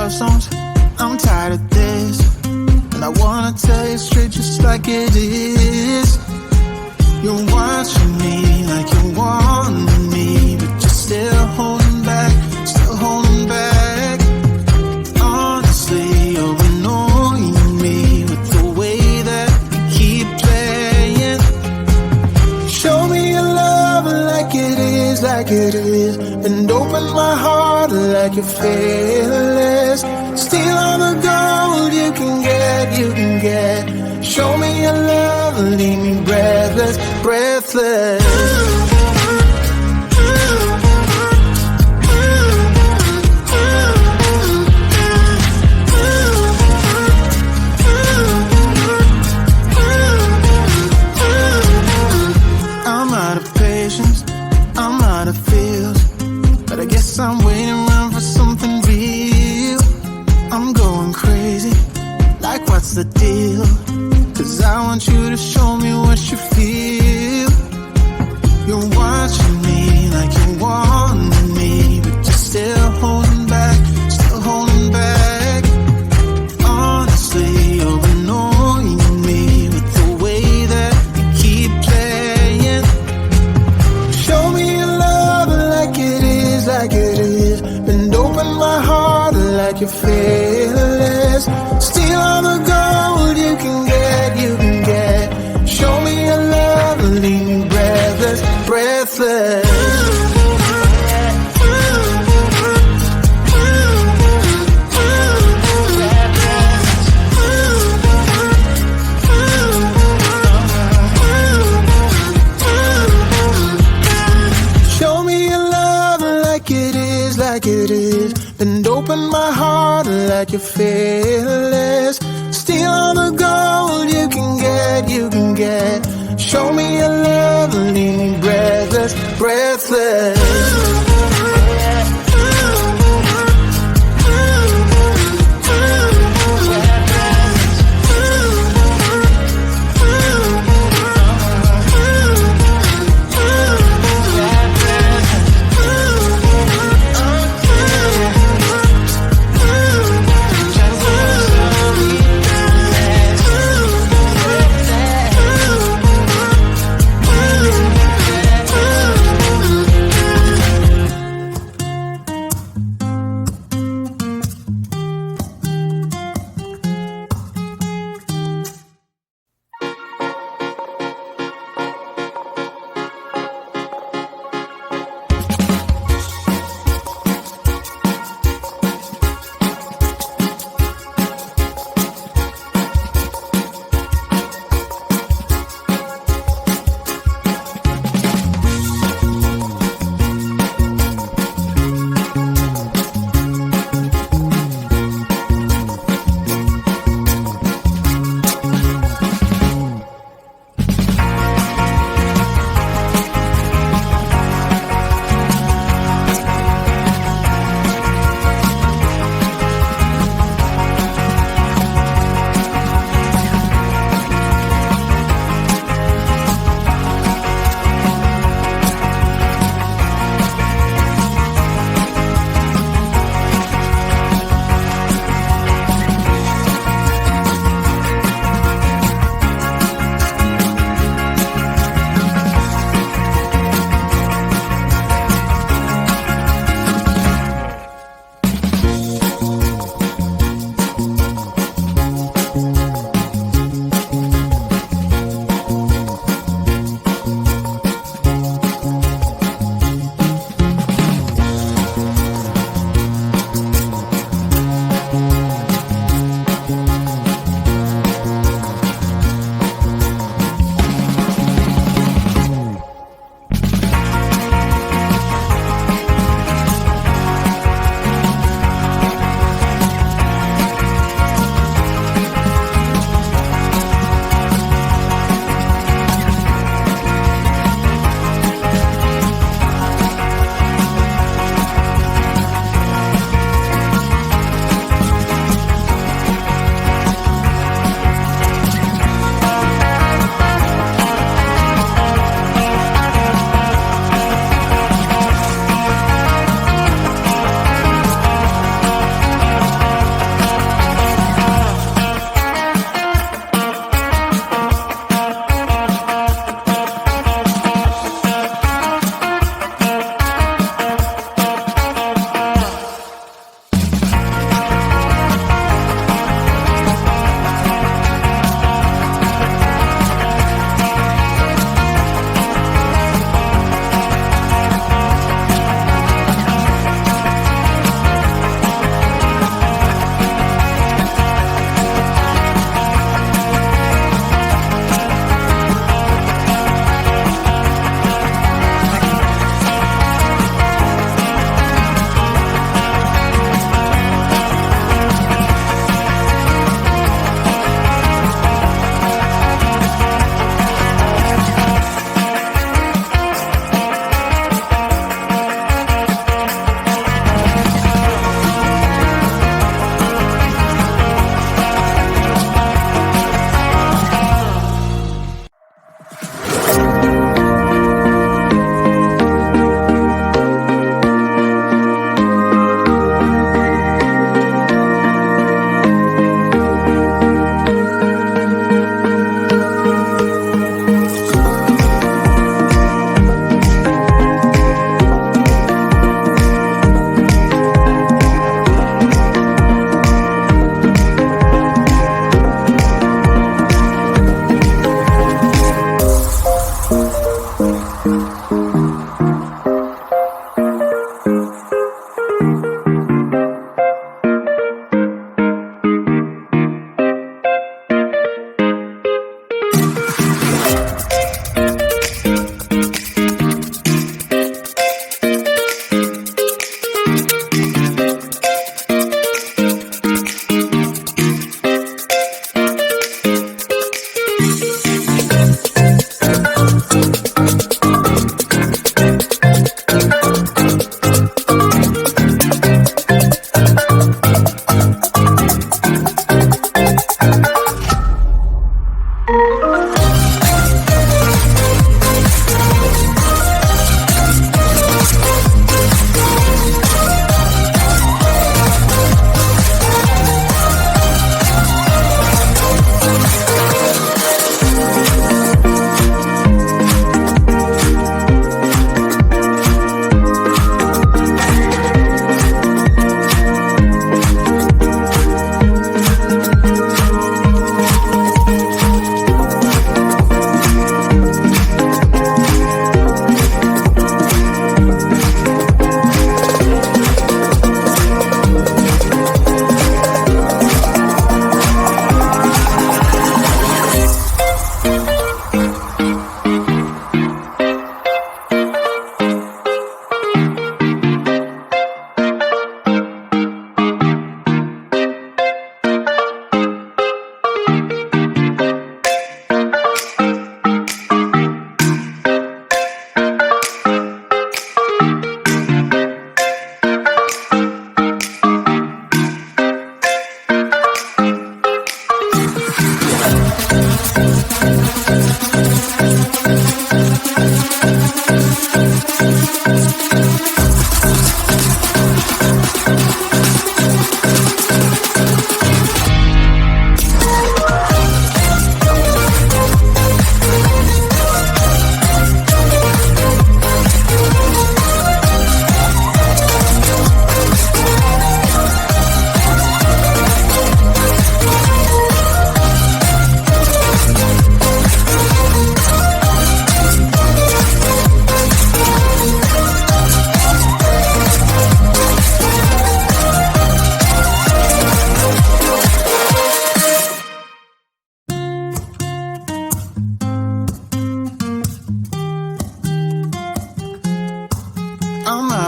love songs. I'm tired of this, and I wanna tell you straight just like it is. You're watching me like you want me, but you're still holding back, still holding back. Honestly, you're annoying me with the way that you keep playing. Show me your love like it is, like it is, and open my heart like you're fearless. Steal all the gold you can get, you can get. Show me your love, leave me breathless, breathless. I'm out of patience, I'm out of feels, but I guess I'm waiting around for something real. I'm going crazy, like what's the deal? 'Cause I want you to show me what you feel. You're watching me like you want me, but you're still holding back, still holding back. Honestly, you're annoying me with the way that you keep playing. Show me your love like it is, like it is, and open my heart like you're fearless. Steal all the gold you can get, you can get. Show me your love, leave me breathless, breathless. Show me your love like it is, like it is, and open my heart like you're fearless. Steal all the gold you can get, you can get. Show me your love, leave me breathless, breathless.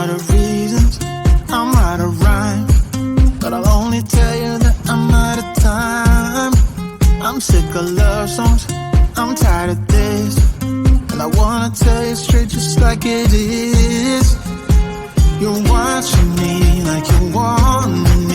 out of reasons, I'm out of rhyme, but I'll only tell you that I'm out of time. I'm sick of love songs, I'm tired of this, and I wanna tell you straight just like it is. You're watching me like you want me